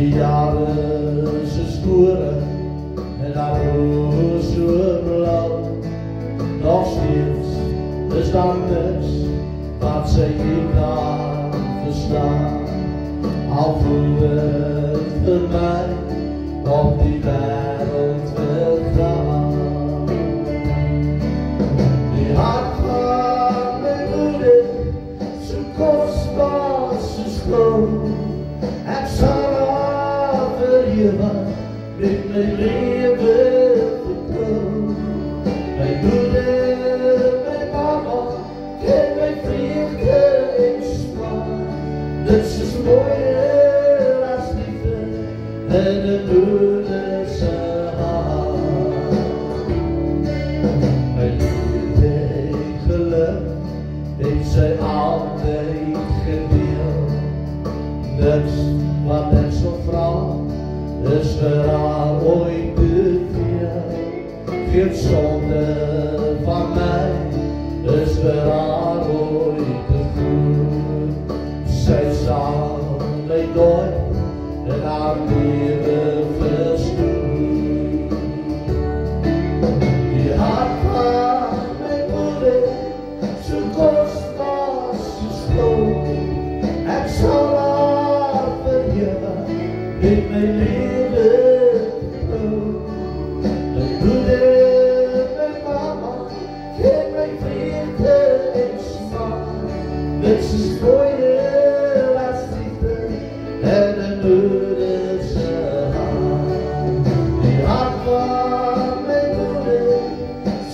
Die jaren ze sporen en daar roos zo blauw. Nog steeds is dat niks wat ze niet kan verstaan. Al voelde het voor mij op die wereld wil gaan. Die hart van mijn moeder, zo kostbaar, zo schoon. Het zal overleven met mijn leven verkoop. Mijn moeder, mijn mama, en mijn vrienden in smaak. Dat is mooier als liefde en een moederse hart. Mijn liefde en geluk heeft zij altijd gedeeld. Niks wat ik zo vraag is voor haar ooit te veel. Geen zonde van mij is voor haar ooit te veel. Zij zal mij nooit in haar leven verstoren. Die hart van mijn moeder, zo kostbaar, zo schoon. Het zal haar vergeven in mijn leven verkoop. Mijn moeder, mijn mama, en mijn vrienden in smaak. Dit is mooier als liefde en een moederse hart. Die hart van mijn moeder,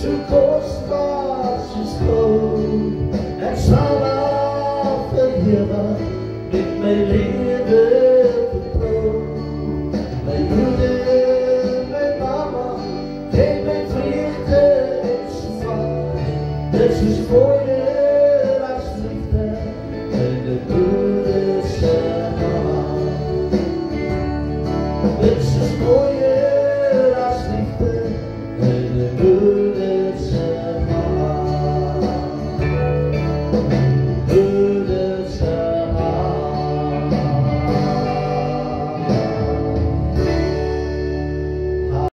zo kostbaar, zo schoon. Het zal haar vergeven met mijn leven verkoop. Mijn moeder, mijn mama, en mijn vrienden in smaak. Dit is mooier